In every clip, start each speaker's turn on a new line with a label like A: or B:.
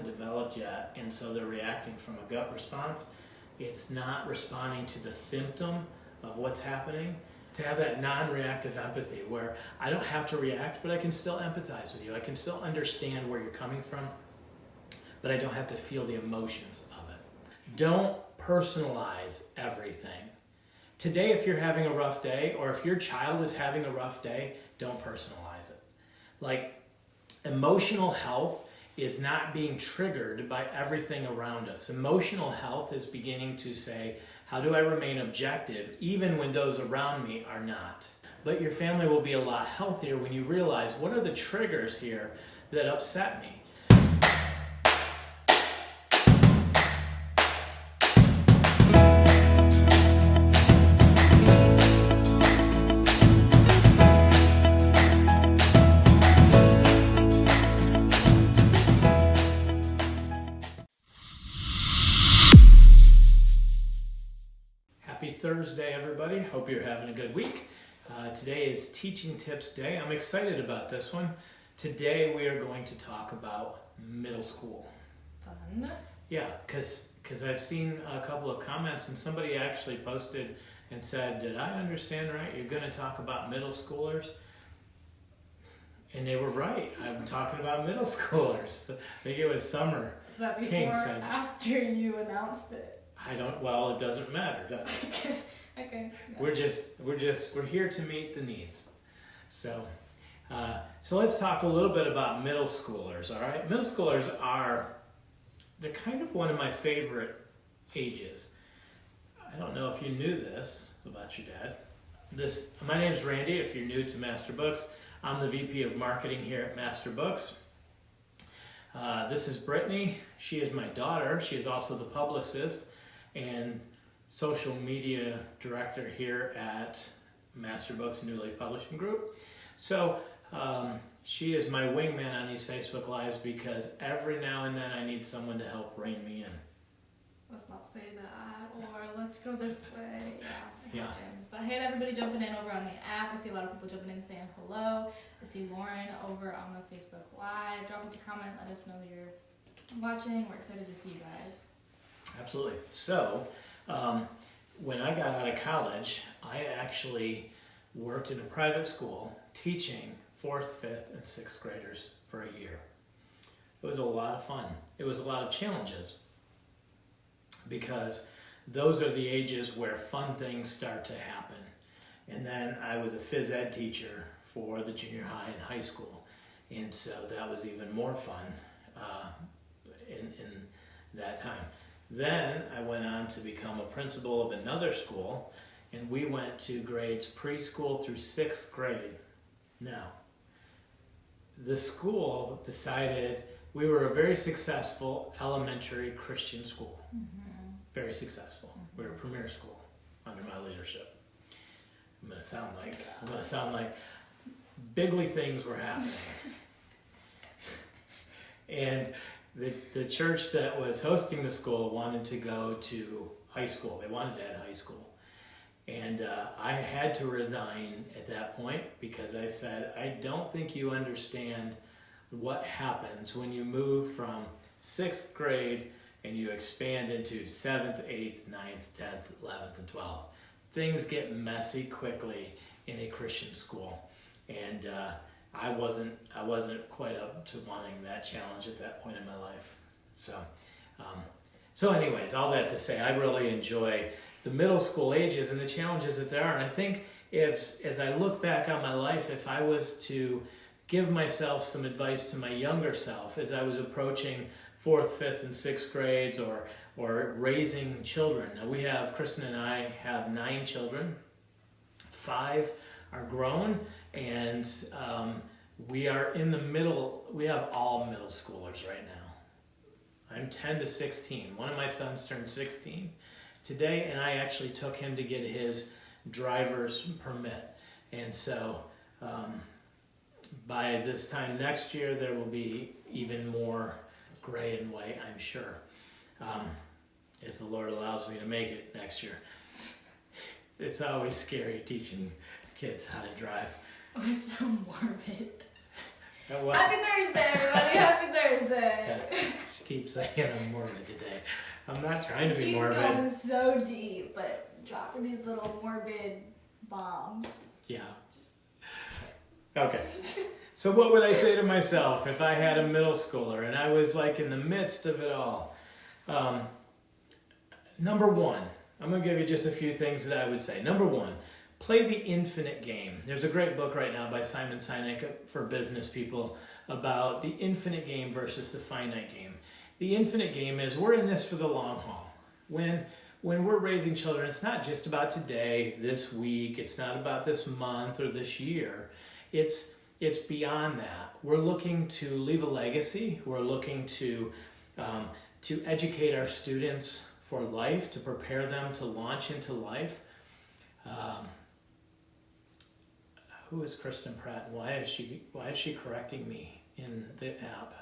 A: hasn't developed yet, and so they're reacting from a gut response. It's not responding to the symptom of what's happening. To have that non-reactive empathy where I don't have to react, but I can still empathize with you. I can still understand where you're coming from, but I don't have to feel the emotions of it. Don't personalize everything. Today, if you're having a rough day, or if your child is having a rough day, don't personalize it. Like, emotional health is not being triggered by everything around us. Emotional health is beginning to say, how do I remain objective even when those around me are not? But your family will be a lot healthier when you realize, what are the triggers here that upset me? Happy Thursday, everybody. Hope you're having a good week. Today is Teaching Tips Day. I'm excited about this one. Today we are going to talk about middle school.
B: Fun.
A: Yeah, because I've seen a couple of comments, and somebody actually posted and said, did I understand right? You're going to talk about middle schoolers? And they were right. I'm talking about middle schoolers. I think it was Summer.
B: Is that before
A: King
B: or
A: said,
B: after you announced it?
A: well, it doesn't matter, does it?
B: Okay. No.
A: We're here to meet the needs. So let's talk a little bit about middle schoolers, all right? Middle schoolers they're kind of one of my favorite ages. I don't know if you knew this about your dad. My name's Randy, if you're new to Masterbooks. I'm the VP of Marketing here at Masterbooks. This is Brittany. She is my daughter. She is also the publicist and social media director here at Masterbooks New Leaf Publishing Group. So she is my wingman on these Facebook Lives because every now and then I need someone to help rein me in.
B: Let's not say that, or let's go this way. Yeah.
A: Yeah.
B: But hey, everybody jumping in over on the app. I see a lot of people jumping in saying hello. I see Lauren over on the Facebook Live. Drop us a comment. Let us know you're watching. We're excited to see you guys.
A: Absolutely. So, when I got out of college, I actually worked in a private school teaching 4th, 5th, and 6th graders for a year. It was a lot of fun. It was a lot of challenges because those are the ages where fun things start to happen. And then I was a phys ed teacher for the junior high and high school. And so that was even more fun in that time. Then I went on to become a principal of another school, and we went to grades preschool through 6th grade. Now, the school decided we were a very successful elementary Christian school. Mm-hmm. Very successful. Mm-hmm. We were a premier school under my leadership. I'm going to sound like bigly things were happening. And the church that was hosting the school wanted to go to high school. They wanted to add high school. And I had to resign at that point because I said, I don't think you understand what happens when you move from 6th grade and you expand into 7th, 8th, 9th, 10th, 11th, and 12th. Things get messy quickly in a Christian school. And I wasn't quite up to wanting that challenge at that point in my life. So anyways, all that to say, I really enjoy the middle school ages and the challenges that there are. And I think as I look back on my life, if I was to give myself some advice to my younger self as I was approaching 4th, 5th, and 6th grades or raising children. Now Kristen and I have 9 children. 5 are grown, and we are in the middle. We have all middle schoolers right now. I'm 10 to 16. One of my sons turned 16 today, and I actually took him to get his driver's permit. And so by this time next year, there will be even more gray and white, I'm sure, if the Lord allows me to make it next year. It's always scary teaching kids how to drive.
B: It was so morbid.
A: That was.
B: Happy Thursday, everybody! Happy Thursday!
A: Yeah. keep saying I'm morbid today. I'm not trying to be
B: He's
A: morbid.
B: going so deep, but dropping these little morbid bombs.
A: Yeah. Okay. So what would I say to myself if I had a middle schooler and I was like in the midst of it all? Number one, I'm going to give you just a few things that I would say. Number one, play the infinite game. There's a great book right now by Simon Sinek for business people about the infinite game versus the finite game. The infinite game is we're in this for the long haul. When we're raising children, it's not just about today, this week, it's not about this month or this year. It's beyond that. We're looking to leave a legacy. We're looking to educate our students for life, to prepare them to launch into life. Who is Kristen Pratt? Why is she correcting me in the app?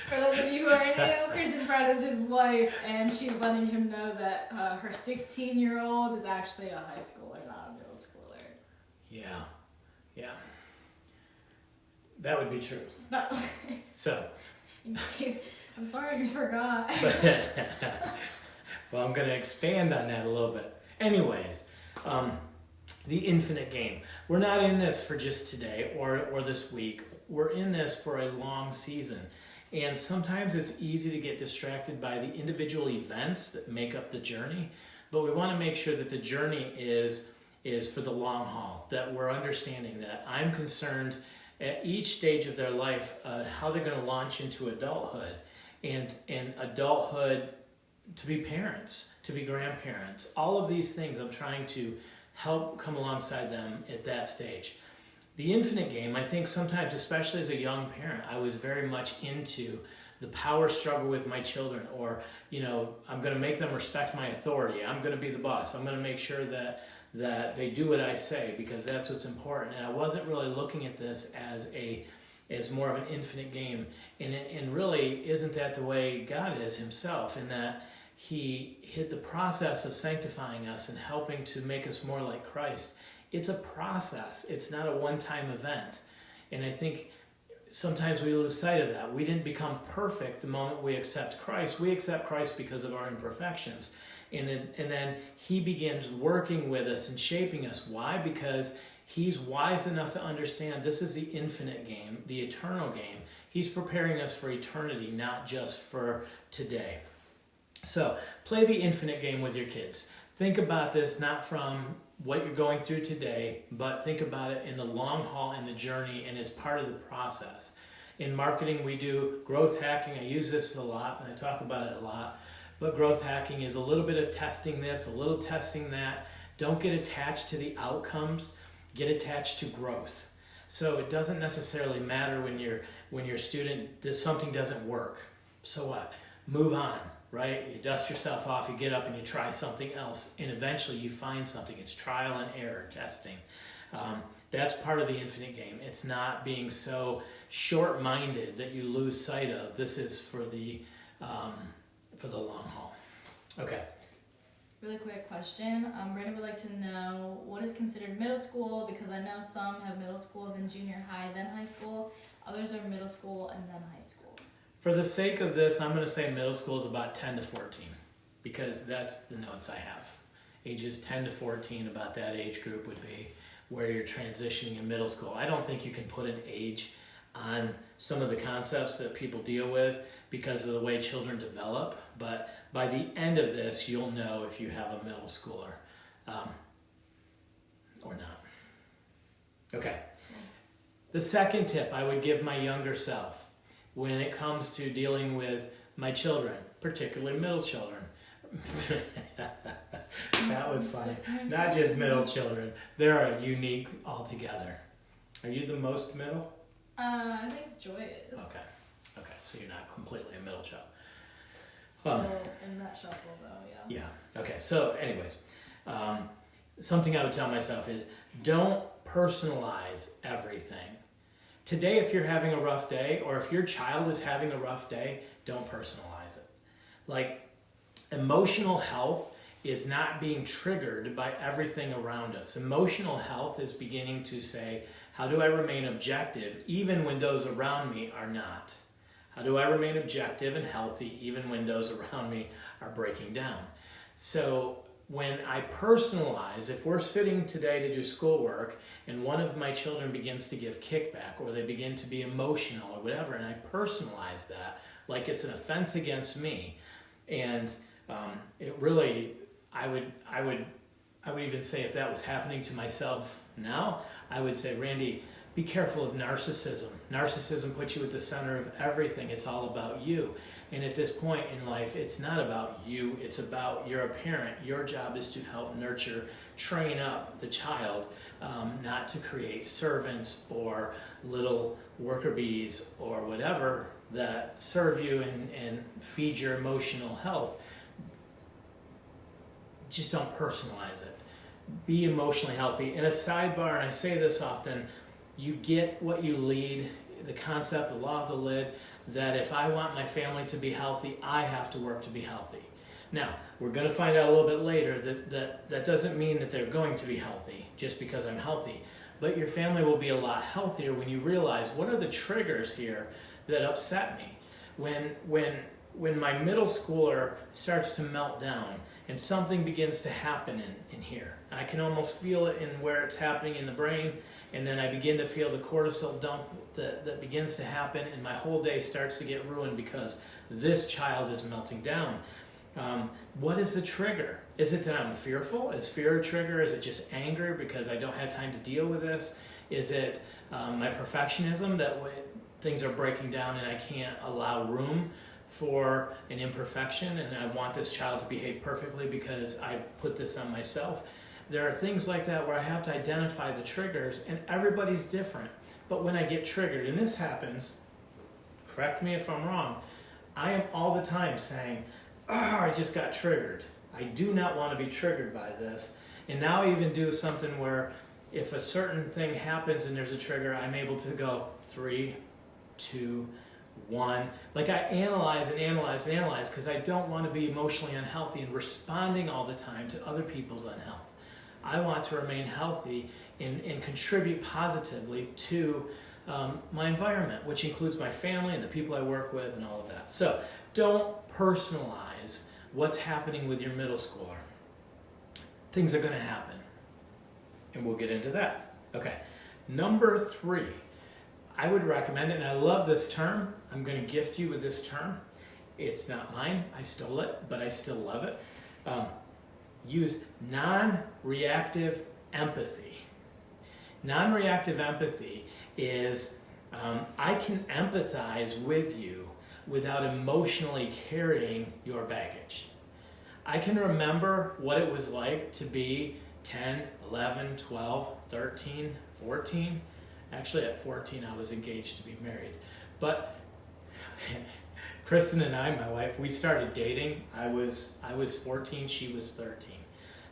B: For those of you who are new, Kristen Pratt is his wife, and she's letting him know that her 16-year-old is actually a high schooler, not a middle schooler.
A: Yeah. That would be truth.
B: No.
A: So.
B: I'm sorry you forgot.
A: Well, I'm going to expand on that a little bit. Anyways, the infinite game. We're not in this for just today or this week. We're in this for a long season. And sometimes it's easy to get distracted by the individual events that make up the journey. But we want to make sure that the journey is for the long haul, that we're understanding that I'm concerned at each stage of their life how they're going to launch into adulthood. And adulthood, to be parents, to be grandparents, all of these things I'm trying to help come alongside them at that stage. The infinite game, I think sometimes, especially as a young parent, I was very much into the power struggle with my children, or, I'm going to make them respect my authority. I'm going to be the boss. I'm going to make sure that they do what I say because that's what's important. And I wasn't really looking at this as more of an infinite game. And really, isn't that the way God is himself, in that he hit the process of sanctifying us and helping to make us more like Christ. It's a process. It's not a one-time event. And I think sometimes we lose sight of that. We didn't become perfect the moment we accept Christ. We accept Christ because of our imperfections. And then he begins working with us and shaping us. Why? Because he's wise enough to understand this is the infinite game, the eternal game. He's preparing us for eternity, not just for today. So play the infinite game with your kids. Think about this not from what you're going through today, but think about it in the long haul, in the journey, and it's part of the process. In marketing, we do growth hacking. I use this a lot, and I talk about it a lot. But growth hacking is a little bit of testing this, a little testing that. Don't get attached to the outcomes. Get attached to growth. So it doesn't necessarily matter when your student, something doesn't work. So what? Move on, right? You dust yourself off, you get up and you try something else, and eventually you find something. It's trial and error testing. That's part of the infinite game. It's not being so short-minded that you lose sight of. This is for the long haul. Okay.
B: Really quick question. Brandon would like to know what is considered middle school, because I know some have middle school, then junior high, then high school. Others are middle school and then high school.
A: For the sake of this, I'm going to say middle school is about 10 to 14 because that's the notes I have. Ages 10 to 14, about that age group would be where you're transitioning in middle school. I don't think you can put an age on some of the concepts that people deal with because of the way children develop, but by the end of this, you'll know if you have a middle schooler or not. Okay. The second tip I would give my younger self when it comes to dealing with my children, particularly middle children. That was funny. Not just middle children. They're unique altogether. Are you the most middle?
B: I think Joy is.
A: Okay, so you're not completely a middle child.
B: Still in that shuffle though, yeah.
A: Yeah, okay, so anyways, something I would tell myself is don't personalize everything. Today, if you're having a rough day, or if your child is having a rough day, don't personalize it. Like, emotional health is not being triggered by everything around us. Emotional health is beginning to say, how do I remain objective even when those around me are not? How do I remain objective and healthy even when those around me are breaking down? So when I personalize, if we're sitting today to do schoolwork and one of my children begins to give kickback or they begin to be emotional or whatever, and I personalize that like it's an offense against me, and it really, I would even say if that was happening to myself now, I would say, Randy, be careful of narcissism. Narcissism puts you at the center of everything. It's all about you. And at this point in life, it's not about you. It's about, you're a parent. Your job is to help nurture, train up the child, not to create servants or little worker bees or whatever that serve you and feed your emotional health. Just don't personalize it. Be emotionally healthy. In a sidebar, and I say this often, you get what you lead, the concept, the law of the lid, that if I want my family to be healthy, I have to work to be healthy. Now, we're going to find out a little bit later that doesn't mean that they're going to be healthy just because I'm healthy. But your family will be a lot healthier when you realize what are the triggers here that upset me. When my middle schooler starts to melt down and something begins to happen in here, I can almost feel it in where it's happening in the brain, and then I begin to feel the cortisol dump that begins to happen, and my whole day starts to get ruined because this child is melting down. What is the trigger? Is it that I'm fearful? Is fear a trigger? Is it just anger because I don't have time to deal with this? Is it my perfectionism that things are breaking down and I can't allow room for an imperfection and I want this child to behave perfectly because I put this on myself? There are things like that where I have to identify the triggers, and everybody's different. But when I get triggered, and this happens, correct me if I'm wrong, I am all the time saying, I just got triggered. I do not want to be triggered by this. And now I even do something where if a certain thing happens and there's a trigger, I'm able to go 3, 2, 1. Like I analyze and analyze and analyze because I don't want to be emotionally unhealthy and responding all the time to other people's unhealth. I want to remain healthy and contribute positively to my environment, which includes my family and the people I work with and all of that. So don't personalize what's happening with your middle schooler. Things are going to happen, and we'll get into that. Okay, number 3, I would recommend, and I love this term. I'm going to gift you with this term. It's not mine. I stole it, but I still love it. Use non-reactive empathy. Non-reactive empathy is I can empathize with you without emotionally carrying your baggage. I can remember what it was like to be 10, 11, 12, 13, 14. Actually, at 14, I was engaged to be married. But Kristen and I, my wife, we started dating. I was 14, she was 13.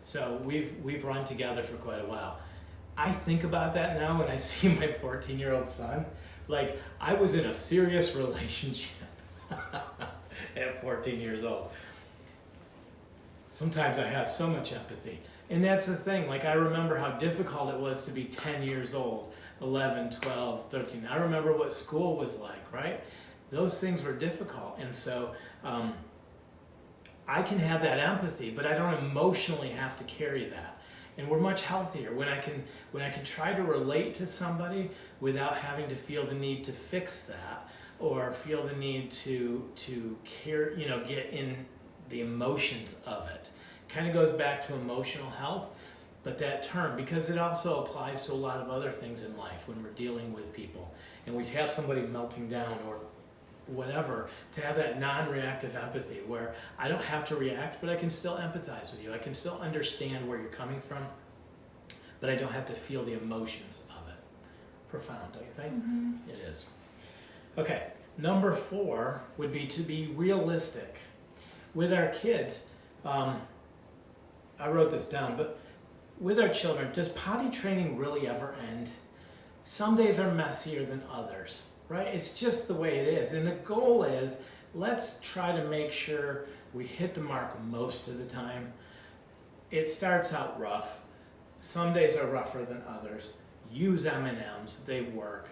A: So we've run together for quite a while. I think about that now when I see my 14-year-old son. Like, I was in a serious relationship at 14 years old. Sometimes I have so much empathy. And that's the thing. Like, I remember how difficult it was to be 10 years old, 11, 12, 13. I remember what school was like, right? Those things were difficult. And so I can have that empathy, but I don't emotionally have to carry that. And we're much healthier when I can try to relate to somebody without having to feel the need to fix that or feel the need to care, get in the emotions of it. Kind of goes back to emotional health, but that term, because it also applies to a lot of other things in life when we're dealing with people and we have somebody melting down or whatever, to have that non-reactive empathy where I don't have to react, but I can still empathize with you. I can still understand where you're coming from, but I don't have to feel the emotions of it. Profound, don't you think? Mm-hmm. It is. Okay, number 4 would be to be realistic. With our kids, I wrote this down, but with our children, does potty training really ever end? Some days are messier than others. Right? It's just the way it is. And the goal is, let's try to make sure we hit the mark most of the time. It starts out rough. Some days are rougher than others. Use M&Ms, they work.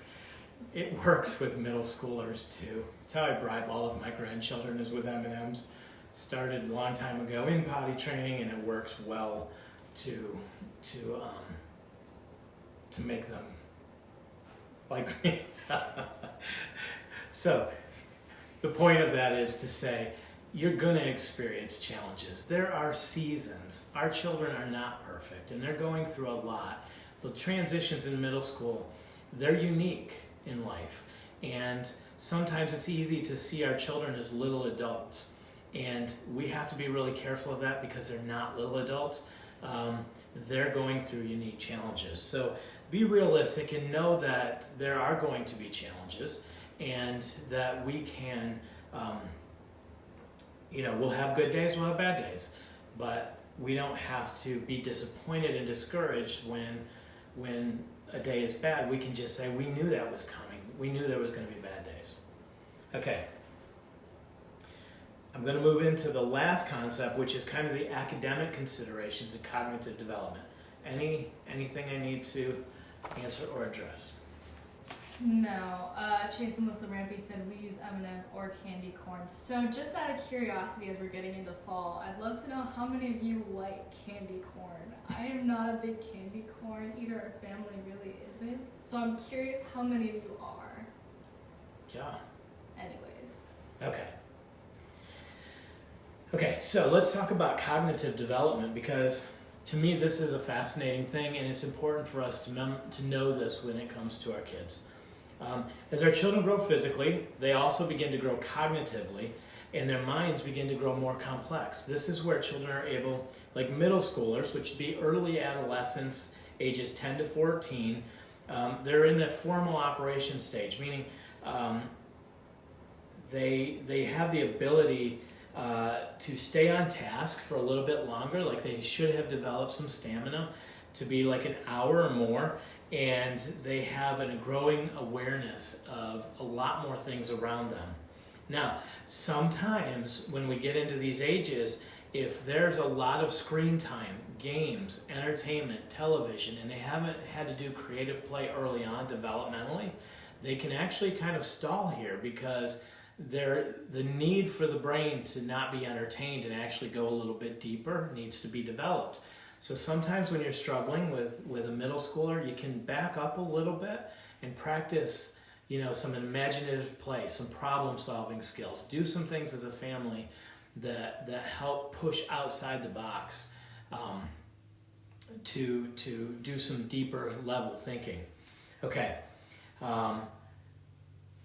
A: it works with middle schoolers too. It's how I bribe all of my grandchildren is with M&Ms. Started a long time ago in potty training, and it works well to make them like me. So the point of that is to say you're going to experience challenges. There are seasons. Our children are not perfect, and they're going through a lot. The transitions in middle school, they're unique in life, and sometimes it's easy to see our children as little adults, and we have to be really careful of that because they're not little adults. They're going through unique challenges. So be realistic and know that there are going to be challenges, and that we can, we'll have good days, we'll have bad days, but we don't have to be disappointed and discouraged when a day is bad. We can just say, we knew that was coming. We knew there was going to be bad days. Okay. I'm going to move into the last concept, which is kind of the academic considerations of cognitive development. Anything I need to answer or address?
B: No. Chase and Melissa Rampy said we use M&Ms or candy corn. So just out of curiosity, as we're getting into fall, I'd love to know how many of you like candy corn. I am not a big candy corn eater. Our family really isn't. So I'm curious how many of you are.
A: Yeah.
B: Anyways.
A: Okay, so let's talk about cognitive development, because to me this is a fascinating thing, and it's important for us to know this when it comes to our kids. As our children grow physically, they also begin to grow cognitively, and their minds begin to grow more complex. This is where children are able, like middle schoolers, which would be early adolescence, ages 10 to 14, they're in the formal operation stage, meaning they have the ability to stay on task for a little bit longer. Like they should have developed some stamina to be like an hour or more, and they have a growing awareness of a lot more things around them. Now, sometimes when we get into these ages, if there's a lot of screen time, games, entertainment, television, and they haven't had to do creative play early on developmentally, they can actually kind of stall here, because the need for the brain to not be entertained and actually go a little bit deeper needs to be developed. So sometimes when you're struggling with a middle schooler, you can back up a little bit and practice, some imaginative play, some problem-solving skills. Do some things as a family that help push outside the box to do some deeper level thinking. Okay.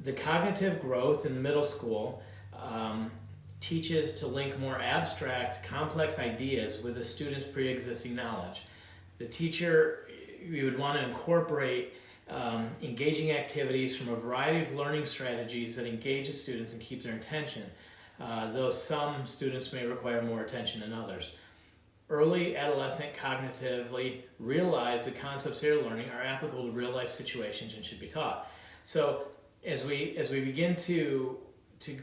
A: The cognitive growth in middle school teaches to link more abstract, complex ideas with a student's pre-existing knowledge. The teacher, you would want to incorporate engaging activities from a variety of learning strategies that engage the students and keep their attention, though some students may require more attention than others. Early adolescent cognitively realize the concepts they're learning are applicable to real-life situations and should be taught. So as we begin to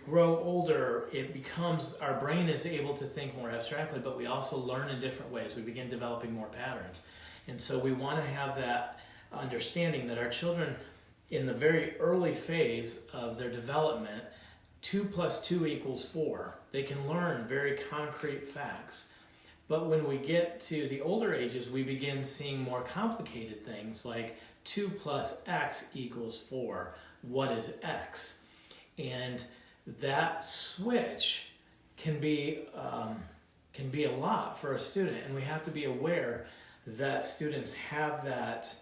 A: grow older, it becomes, our brain is able to think more abstractly, but we also learn in different ways. We begin developing more patterns. And so we want to have that understanding that our children, in the very early phase of their development, 2 + 2 = 4. They can learn very concrete facts. But when we get to the older ages, we begin seeing more complicated things like 2 + x = 4. What is x? And that switch can be a lot for a student, and we have to be aware that students have that.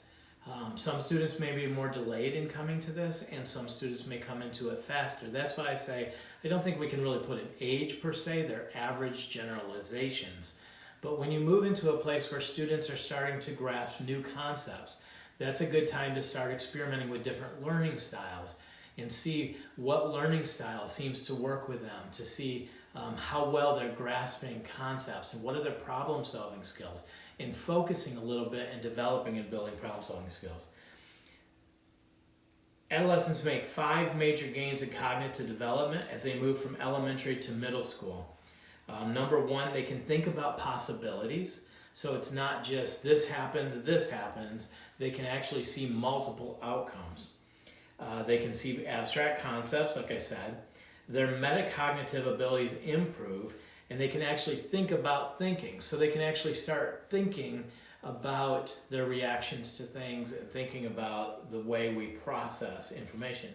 A: Some students may be more delayed in coming to this, and some students may come into it faster. That's why I say I don't think we can really put an age per se. They're average generalizations. But when you move into a place where students are starting to grasp new concepts, that's a good time to start experimenting with different learning styles and see what learning style seems to work with them, to see how well they're grasping concepts and what are their problem-solving skills, and focusing a little bit and developing and building problem-solving skills. Adolescents make 5 major gains in cognitive development as they move from elementary to middle school. Number 1, they can think about possibilities. So it's not just this happens. They can actually see multiple outcomes. They can see abstract concepts, like I said. Their metacognitive abilities improve, and they can actually think about thinking. So they can actually start thinking about their reactions to things and thinking about the way we process information.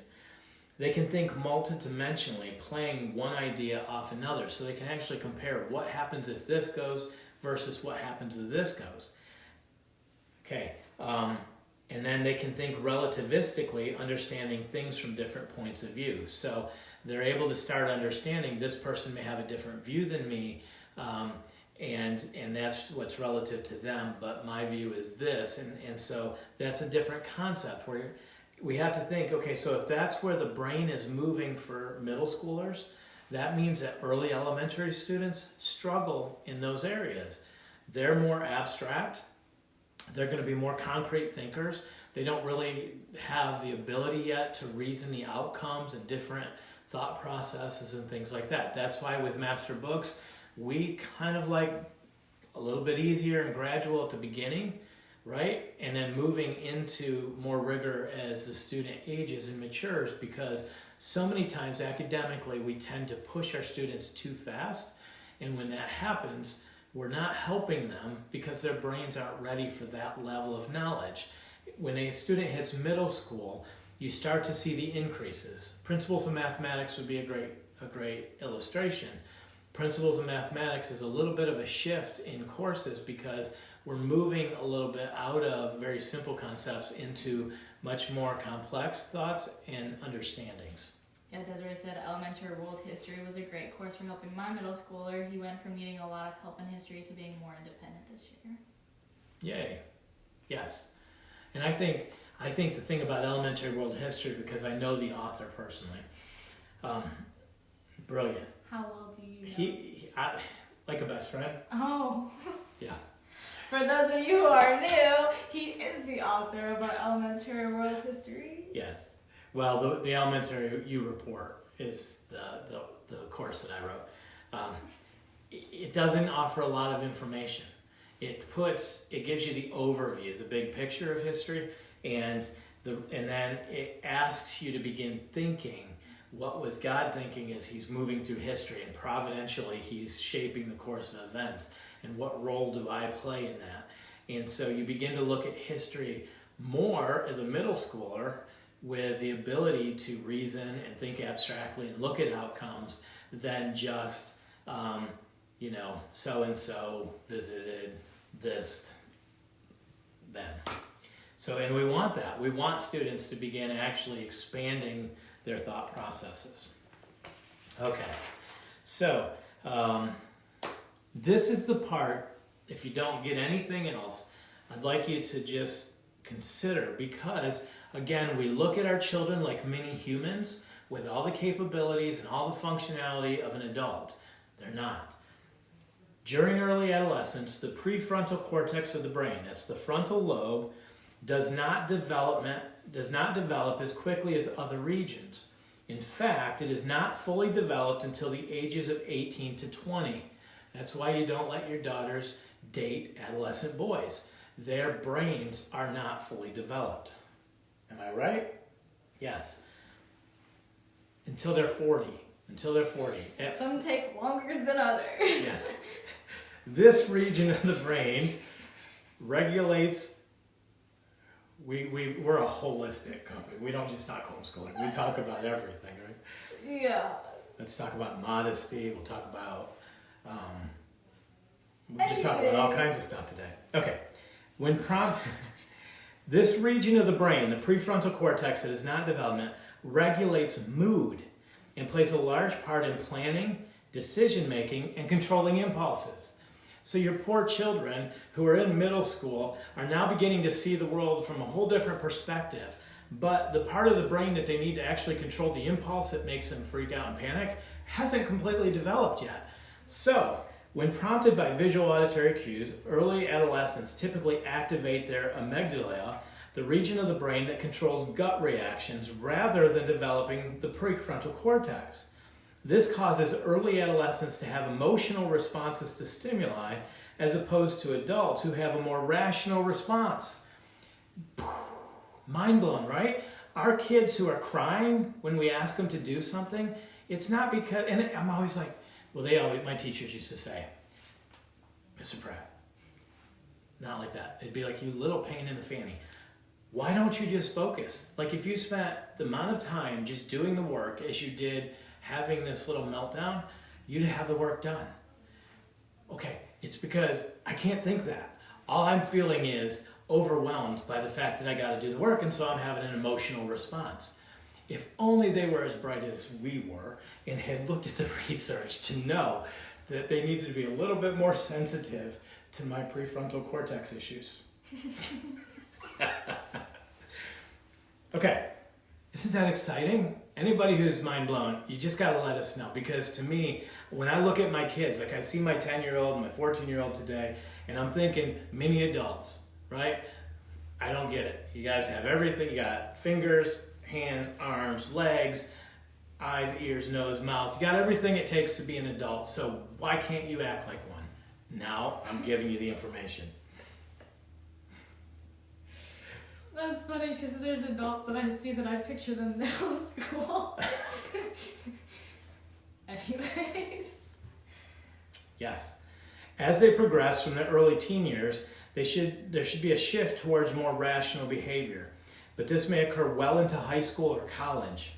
A: They can think multidimensionally, playing one idea off another. So they can actually compare what happens if this goes versus what happens if this goes. Okay, and then they can think relativistically, understanding things from different points of view. So they're able to start understanding this person may have a different view than me, and that's what's relative to them, but my view is this. And so that's a different concept where we have to think, okay, so if that's where the brain is moving for middle schoolers, that means that early elementary students struggle in those areas. They're more abstract. They're going to be more concrete thinkers. They don't really have the ability yet to reason the outcomes and different thought processes and things like that. That's why with master books, we kind of like a little bit easier and gradual at the beginning, right? And then moving into more rigor as the student ages and matures, because so many times academically we tend to push our students too fast. And when that happens, we're not helping them because their brains aren't ready for that level of knowledge. When a student hits middle school, you start to see the increases. Principles of mathematics would be a great illustration. Principles of mathematics is a little bit of a shift in courses because we're moving a little bit out of very simple concepts into much more complex thoughts and understandings.
B: Yeah, Desiree said elementary world history was a great course for helping my middle schooler. He went from needing a lot of help in history to being more independent this year.
A: Yay. Yes. And I think the thing about elementary world history, because I know the author personally, brilliant.
B: How well do you know?
A: He like a best friend.
B: Oh.
A: Yeah.
B: For those of you who are new, he is the author of our elementary world history.
A: Yes. Well, the elementary U report is the course that I wrote. It doesn't offer a lot of information. It gives you the overview, the big picture of history, and then it asks you to begin thinking. What was God thinking as he's moving through history, and providentially he's shaping the course of events, and what role do I play in that? And so you begin to look at history more as a middle schooler with the ability to reason and think abstractly and look at outcomes than just, so-and-so visited this then. So, and we want that. We want students to begin actually expanding their thought processes. Okay, so this is the part, if you don't get anything else, I'd like you to just consider, because again, we look at our children like mini humans with all the capabilities and all the functionality of an adult. They're not. During early adolescence, the prefrontal cortex of the brain, that's the frontal lobe, does not develop as quickly as other regions. In fact, it is not fully developed until the ages of 18 to 20. That's why you don't let your daughters date adolescent boys. Their brains are not fully developed. Am I right? Yes. Until they're 40.
B: Some take longer than others.
A: Yes. This region of the brain regulates. We're a holistic company. We don't just talk homeschooling. We talk about everything, right?
B: Yeah.
A: Let's talk about modesty. We'll talk about we'll just talk about all kinds of stuff today. Okay. This region of the brain, the prefrontal cortex that is not development, regulates mood and plays a large part in planning, decision making, and controlling impulses. So your poor children who are in middle school are now beginning to see the world from a whole different perspective. But the part of the brain that they need to actually control the impulse that makes them freak out and panic hasn't completely developed yet. So, when prompted by visual auditory cues, early adolescents typically activate their amygdala, the region of the brain that controls gut reactions, rather than developing the prefrontal cortex. This causes early adolescents to have emotional responses to stimuli, as opposed to adults who have a more rational response. Mind blown, right? our kids who are crying when we ask them to do something, it's not because, and I'm always like, well, my teachers used to say, Mr. Pratt, not like that. It'd be like, you little pain in the fanny. Why don't you just focus? Like if you spent the amount of time just doing the work as you did having this little meltdown, you'd have the work done. Okay, it's because I can't think that. All I'm feeling is overwhelmed by the fact that I got to do the work, and so I'm having an emotional response. If only they were as bright as we were and had looked at the research to know that they needed to be a little bit more sensitive to my prefrontal cortex issues. Okay, isn't that exciting? Anybody who's mind blown, you just gotta let us know, because to me, when I look at my kids, like I see my 10-year-old and my 14-year-old today, and I'm thinking mini adults, right? I don't get it. You guys have everything. You got fingers, hands, arms, legs, eyes, ears, nose, mouth. You got everything it takes to be an adult, so why can't you act like one? Now I'm giving you the information.
B: That's funny because there's adults that I see that I picture them middle school. Anyways.
A: Yes. As they progress from their early teen years, there should be a shift towards more rational behavior. But this may occur well into high school or college.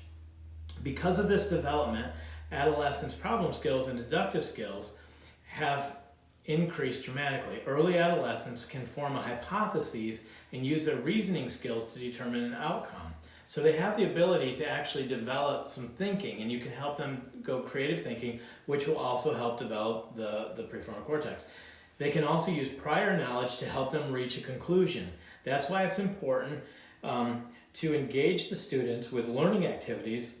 A: Because of this development, adolescents' problem skills and deductive skills have increased dramatically. Early adolescents can form a hypothesis and use their reasoning skills to determine an outcome. So they have the ability to actually develop some thinking, and you can help them go creative thinking, which will also help develop the prefrontal cortex. They can also use prior knowledge to help them reach a conclusion. That's why it's important to engage the students with learning activities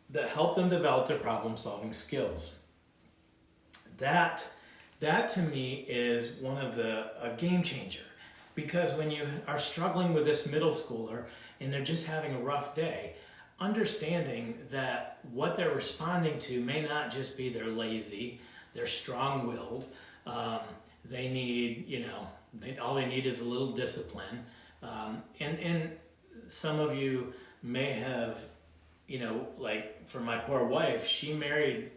A: that help them develop their problem-solving skills. That to me is one of a game changer, because when you are struggling with this middle schooler and they're just having a rough day, understanding that what they're responding to may not just be they're lazy, they're strong-willed, they need, all they need is a little discipline, and some of you may have, like for my poor wife, she married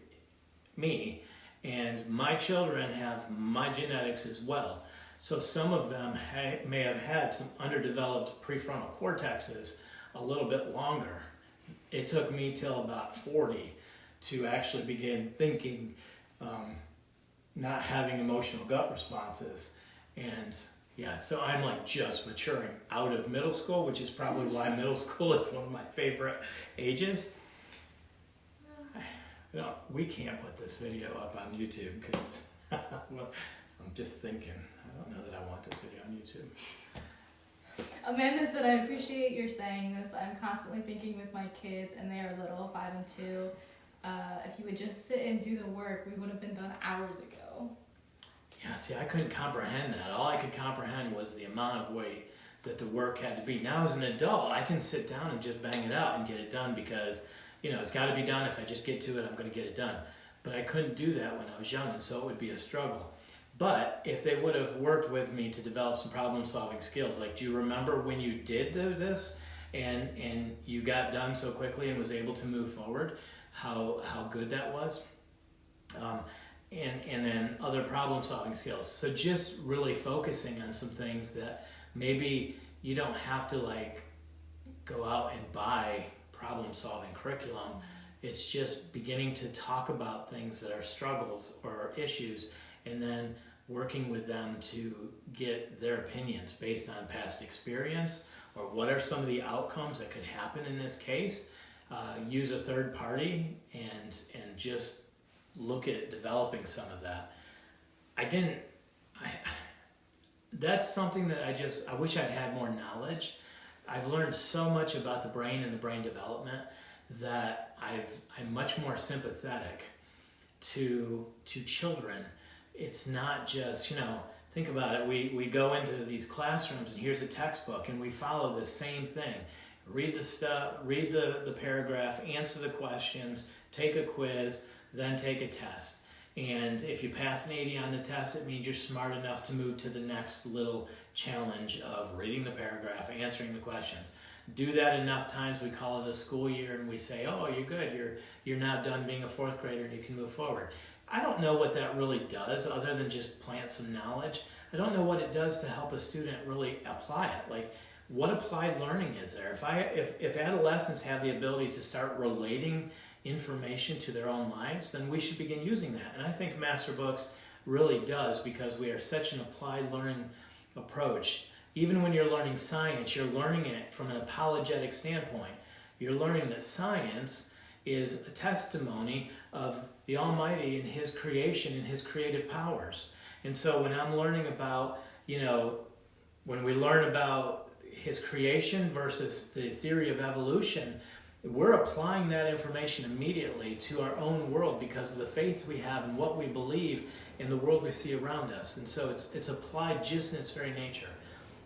A: me, and my children have my genetics as well. So some of them may have had some underdeveloped prefrontal cortexes a little bit longer. It took me till about 40 to actually begin thinking, not having emotional gut responses. And yeah, so I'm like just maturing out of middle school, which is probably why middle school is one of my favorite ages. We can't put this video up on YouTube because well, I'm just thinking, I don't know that I want this video on YouTube.
B: Amanda said, I appreciate your saying this. I'm constantly thinking with my kids, and they are little, 5 and 2. If you would just sit and do the work, we would have been done hours ago.
A: Yeah, see, I couldn't comprehend that. All I could comprehend was the amount of weight that the work had to be. Now as an adult, I can sit down and just bang it out and get it done because, it's got to be done. If I just get to it, I'm going to get it done. But I couldn't do that when I was young, and so it would be a struggle. But if they would have worked with me to develop some problem-solving skills, like, do you remember when you did this and you got done so quickly and was able to move forward, how good that was? And then other problem-solving skills. So just really focusing on some things that maybe you don't have to go out and buy problem-solving curriculum. It's just beginning to talk about things that are struggles or issues, and then working with them to get their opinions based on past experience, or what are some of the outcomes that could happen in this case. Use a third party and just look at developing some of that. That's something that I wish I'd had more knowledge. I've learned so much about the brain and the brain development that I'm much more sympathetic to children. It's not just, think about it. We go into these classrooms and here's a textbook and we follow the same thing. Read the stuff, read the paragraph, answer the questions, take a quiz, then take a test. And if you pass an 80 on the test, it means you're smart enough to move to the next little challenge of reading the paragraph, answering the questions. do that enough times, we call it a school year, and we say, oh, you're good, you're now done being a fourth grader and you can move forward. I don't know what that really does other than just plant some knowledge. I don't know what it does to help a student really apply it. Like, what applied learning is there? If adolescents have the ability to start relating information to their own lives, then we should begin using that. And I think Masterbooks really does, because we are such an applied learning approach. Even when you're learning science, you're learning it from an apologetic standpoint. You're learning that science is a testimony of the Almighty and His creation and His creative powers. And so when I'm learning about, when we learn about His creation versus the theory of evolution, we're applying that information immediately to our own world because of the faith we have and what we believe in the world we see around us. And so it's applied just in its very nature.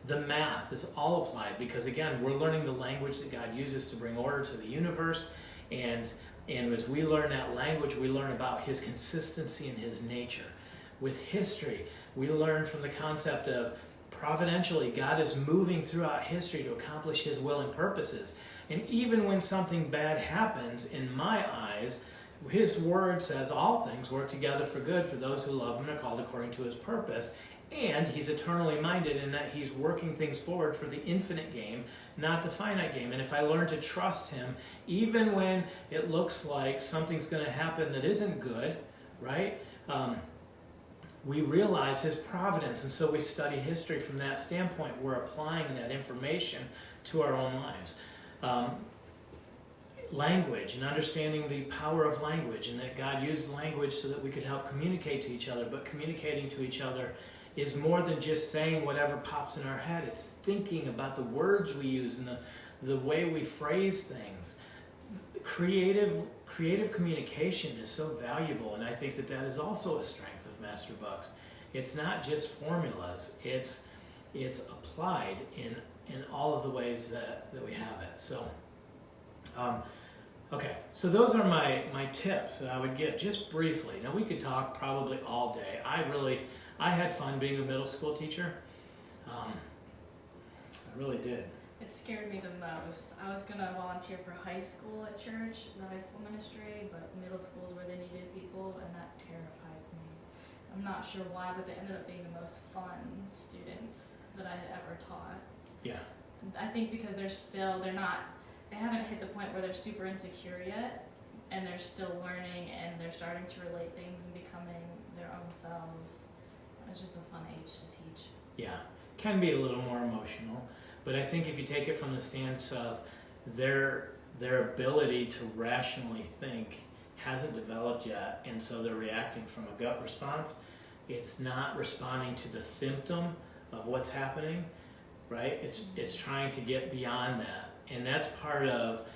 A: The math is all applied because, again, we're learning the language that God uses to bring order to the universe. And as we learn that language, we learn about His consistency and His nature. With history, we learn from the concept of providentially, God is moving throughout history to accomplish His will and purposes. And even when something bad happens, in my eyes, His word says all things work together for good for those who love Him and are called according to His purpose. And He's eternally minded in that He's working things forward for the infinite game, not the finite game. And if I learn to trust Him, even when it looks like something's going to happen that isn't good, right? We realize His providence, and so we study history from that standpoint. We're applying that information to our own lives. Language and understanding the power of language, and that God used language so that we could help communicate to each other, but communicating to each other is more than just saying whatever pops in our head. It's thinking about the words we use and the way we phrase things. Creative communication is so valuable, and I think that is also a strength of Masterbooks. It's not just formulas, it's applied in all of the ways that we have it. So okay, so those are my tips that I would give, just briefly. Now, we could talk probably all day. I had fun being a middle school teacher. I really did.
B: It scared me the most. I was going to volunteer for high school at church, the high school ministry, but middle school is where they needed people, and that terrified me. I'm not sure why, but they ended up being the most fun students that I had ever taught.
A: Yeah.
B: I think because they haven't hit the point where they're super insecure yet, and they're still learning, and they're starting to relate things and becoming their own selves. It's just a fun age to teach.
A: Yeah, can be a little more emotional, but I think if you take it from the stance of their ability to rationally think hasn't developed yet, and so they're reacting from a gut response, it's not responding to the symptom of what's happening, right? It's trying to get beyond that, and that's part of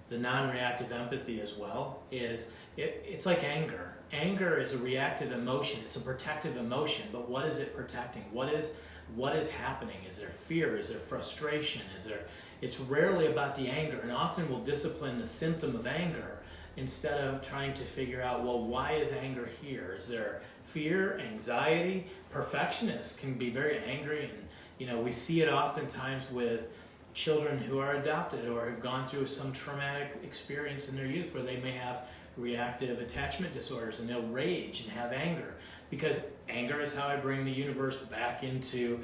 A: the non-reactive empathy as well. It's like anger. Anger is a reactive emotion. It's a protective emotion, but what is it protecting? What is happening? Is there fear? Is there frustration? It's rarely about the anger, and often we'll discipline the symptom of anger instead of trying to figure out, well, why is anger here? Is there fear, anxiety? Perfectionists can be very angry, and we see it oftentimes with children who are adopted or have gone through some traumatic experience in their youth where they may have reactive attachment disorders, and they'll rage and have anger, because anger is how I bring the universe back into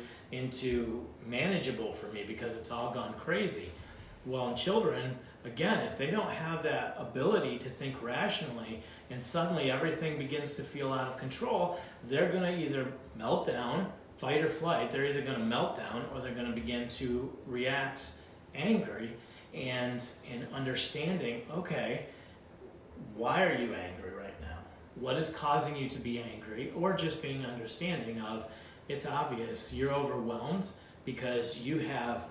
A: manageable for me, because it's all gone crazy. Well, in children, again, if they don't have that ability to think rationally and suddenly everything begins to feel out of control, they're going to either melt down, fight or flight. They're either going to melt down or they're going to begin to react angry, and understanding, okay, why are you angry right now? What is causing you to be angry? Or just being understanding of, it's obvious you're overwhelmed because you have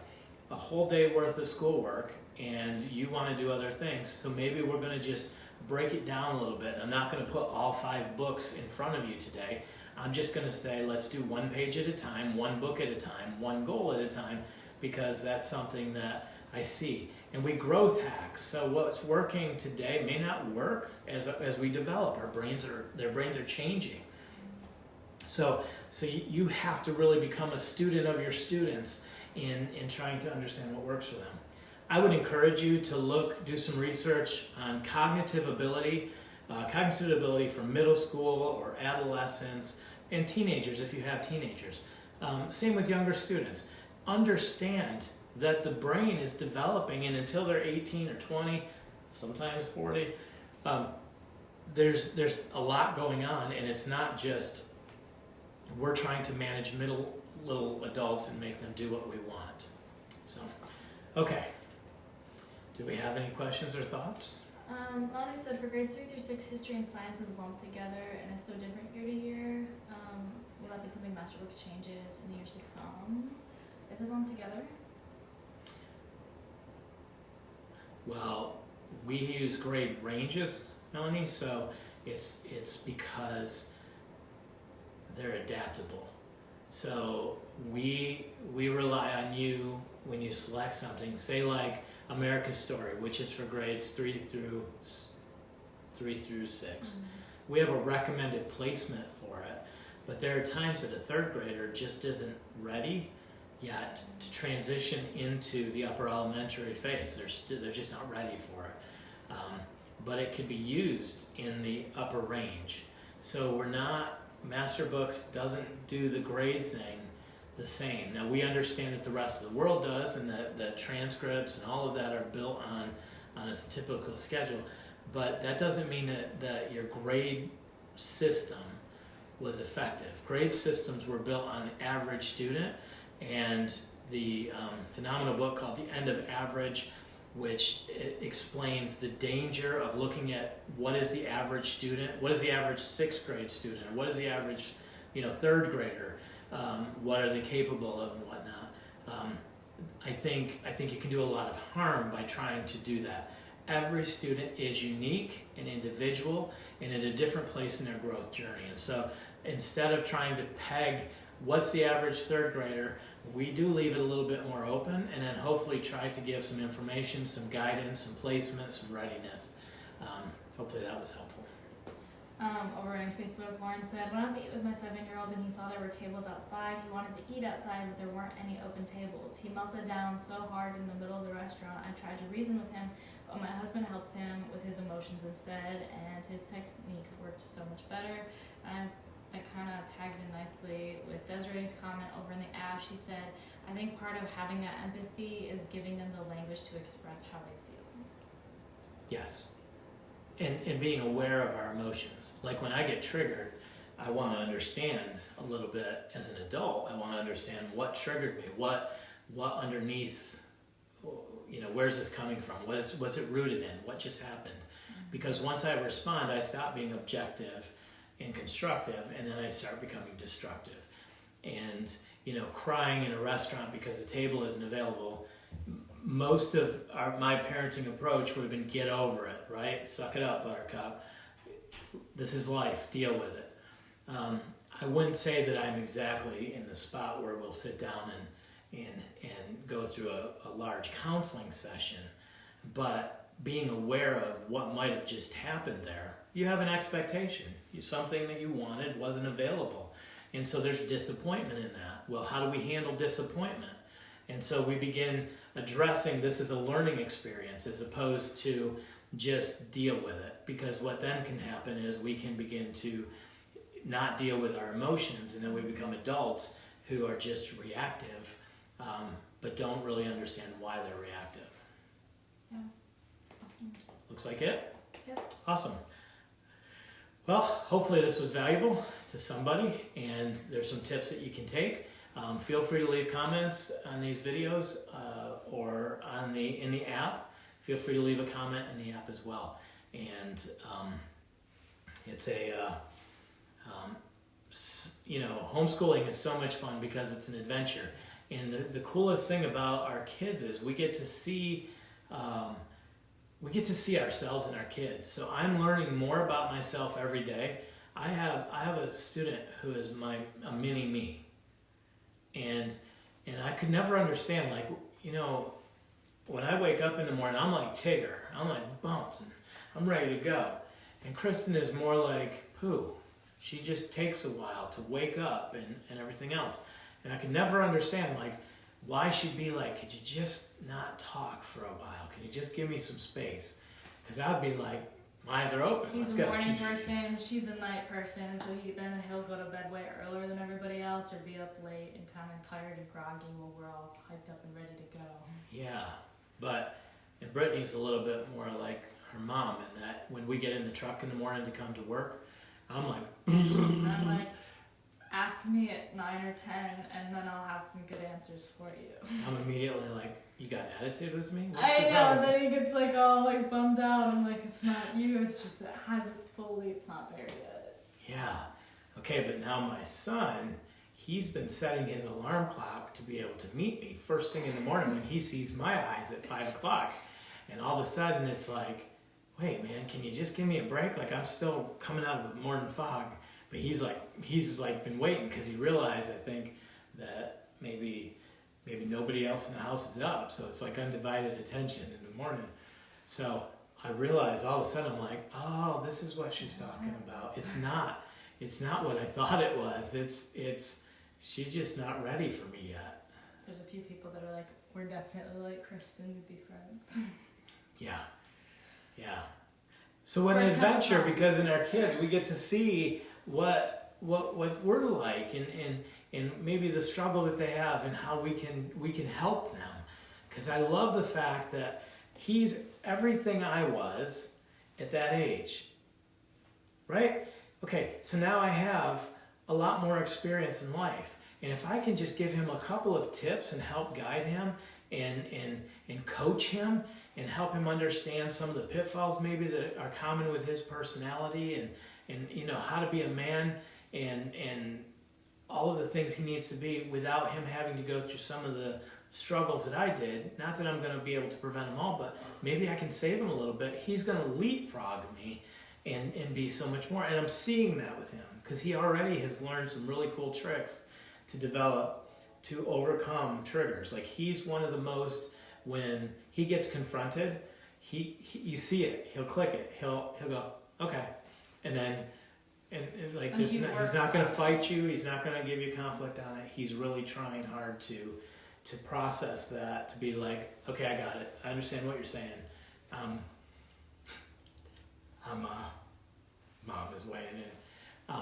A: a whole day worth of schoolwork and you want to do other things. So maybe we're going to just break it down a little bit. I'm not going to put all 5 books in front of you today. I'm just going to say, let's do 1 page at a time, 1 book at a time, 1 goal at a time, because that's something that I see. And we growth hack. So what's working today may not work as we develop. Their brains are changing. So you have to really become a student of your students in trying to understand what works for them. I would encourage you to do some research on cognitive ability for middle school or adolescents and teenagers if you have teenagers. Same with younger students. Understand that the brain is developing, and until they're 18 or 20, sometimes 40, there's a lot going on, and it's not just we're trying to manage little adults and make them do what we want. So, okay. Do we have any questions or thoughts?
B: Lonnie said for grades 3 through 6, history and science is lumped together and is so different year to year. Will that be something masterbooks changes in the years to come? Is it lumped together?
A: Well, we use grade ranges, Melanie, so it's because they're adaptable. So we rely on you when you select something, say like America's Story, which is for grades 3 through 6. We have a recommended placement for it, but there are times that a third grader just isn't ready yet to transition into the upper elementary phase. They're just not ready for it. But it could be used in the upper range. So masterbooks doesn't do the grade thing the same. Now we understand that the rest of the world does, and that the transcripts and all of that are built on a typical schedule, but that doesn't mean that your grade system was effective. Grade systems were built on the average student, and the phenomenal book called The End of Average, which explains the danger of looking at what is the average student, what is the average 6th grade student, or what is the average 3rd grader, what are they capable of and whatnot. I think you can do a lot of harm by trying to do that. Every student is unique and individual and in a different place in their growth journey. And so instead of trying to peg what's the average 3rd grader, we do leave it a little bit more open, and then hopefully try to give some information, some guidance, some placement, some readiness. Hopefully that was helpful.
B: Over on Facebook, Lauren said, "Went out to eat with my 7-year-old and he saw there were tables outside. He wanted to eat outside, but there weren't any open tables. He melted down so hard in the middle of the restaurant. I tried to reason with him, but my husband helped him with his emotions instead, and his techniques worked so much better." And that kind of tags in nicely with Desiree's comment over in the app. She said, "I think part of having that empathy is giving them the language to express how they feel."
A: Yes. And being aware of our emotions. Like when I get triggered, I want to understand a little bit as an adult. I want to understand what triggered me, what underneath, where's this coming from? What's it rooted in? What just happened? Because once I respond, I stop being objective and constructive, and then I start becoming destructive. And, crying in a restaurant because a table isn't available, most of my parenting approach would have been get over it, right? Suck it up, buttercup. This is life, deal with it. I wouldn't say that I'm exactly in the spot where we'll sit down and go through a large counseling session, but being aware of what might have just happened there. You have an expectation. Something that you wanted wasn't available. And so there's disappointment in that. Well, how do we handle disappointment? And so we begin addressing this as a learning experience as opposed to just deal with it. Because what then can happen is we can begin to not deal with our emotions, and then we become adults who are just reactive, but don't really understand why they're reactive.
B: Yeah, awesome.
A: Looks like it?
B: Yep.
A: Awesome. Well, hopefully this was valuable to somebody, and there's some tips that you can take. Feel free to leave comments on these videos or in the app. Feel free to leave a comment in the app as well. And it's homeschooling is so much fun because it's an adventure. And the coolest thing about our kids is we get to see ourselves in our kids. So I'm learning more about myself every day. I have a student who is a mini me. And I could never understand, when I wake up in the morning, I'm like Tigger. I'm like bouncing. I'm ready to go. And Kristen is more like Pooh. She just takes a while to wake up and everything else. And I could never understand, why she'd be like, could you just not talk for a while? Can you just give me some space? Because I'd be like, my eyes are open.
B: He's
A: Let's
B: a
A: go.
B: morning person, she's a night person, so he'll go to bed way earlier than everybody else or be up late and kind of tired and groggy while we're all hyped up and ready to go.
A: Yeah, but and Brittany's a little bit more like her mom in that when we get in the truck in the morning to come to work, I'm like,
B: I'm like, ask me at 9 or 10 and then I'll have some good answers for you.
A: I'm immediately like, you got attitude with me? What's
B: I
A: the
B: know,
A: problem?
B: then he gets like all like bummed out. I'm like, it's not you, it's just it hasn't fully, it's not there yet.
A: Yeah. Okay, but now my son, he's been setting his alarm clock to be able to meet me first thing in the morning when he sees my eyes at 5 o'clock. And all of a sudden it's like, wait man, can you just give me a break? Like I'm still coming out of the morning fog. But he's been waiting because he realized, I think, that maybe nobody else in the house is up. So it's like undivided attention in the morning. So I realized all of a sudden I'm like, oh, this is what she's talking about. It's not what I thought it was. It's she's just not ready for me yet.
B: There's a few people that are like, we're definitely like Kristen to be friends.
A: Yeah. So what an
B: First time
A: adventure,
B: around.
A: because in our kids we get to see what we're like and maybe the struggle that they have and how we can help them. Because I love the fact that he's everything I was at that age. Right? Okay, so now I have a lot more experience in life. And if I can just give him a couple of tips and help guide him and coach him and help him understand some of the pitfalls maybe that are common with his personality and you know how to be a man and all of the things he needs to be without him having to go through some of the struggles that I did. Not that I'm going to be able to prevent them all, but maybe I can save him a little bit. He's going to leapfrog me and be so much more. And I'm seeing that with him because he already has learned some really cool tricks to overcome triggers. Like he's one of the most, when he gets confronted, you see it, he'll click it, he'll go, okay. And then, and like
B: And
A: he's not going to fight you, he's not going to give you conflict on it. He's really trying hard to process that, to be like, okay, I got it. I understand what you're saying. Mom is weighing in.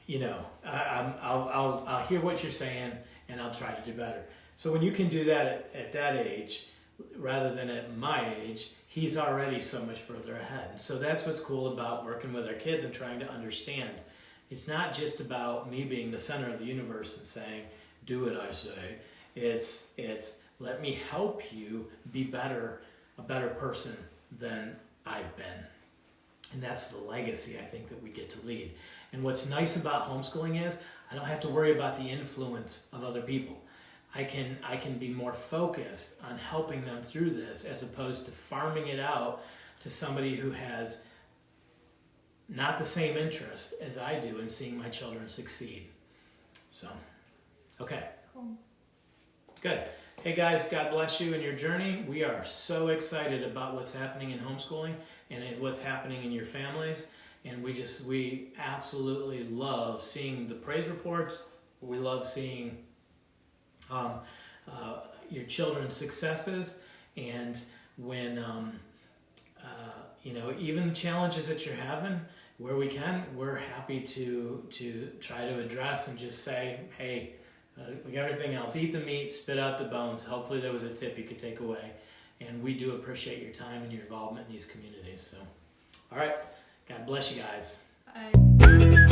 A: You know, I'll hear what you're saying and I'll try to do better. So when you can do that at that age, rather than at my age, he's already so much further ahead. And so that's what's cool about working with our kids and trying to understand. It's not just about me being the center of the universe and saying, do what I say. It's let me help you be a better person than I've been. And that's the legacy I think that we get to lead. And what's nice about homeschooling is I don't have to worry about the influence of other people. I can be more focused on helping them through this as opposed to farming it out to somebody who has not the same interest as I do in seeing my children succeed. So, okay.
B: Cool.
A: Good. Hey guys, God bless you in your journey. We are so excited about what's happening in homeschooling and what's happening in your families. And we absolutely love seeing the praise reports. We love seeing your children's successes, and when even the challenges that you're having, where we can, we're happy to try to address and just say, hey, like everything else, eat the meat, spit out the bones. Hopefully there was a tip you could take away, and we do appreciate your time and your involvement in these communities. So, all right, God bless you guys.
B: Bye.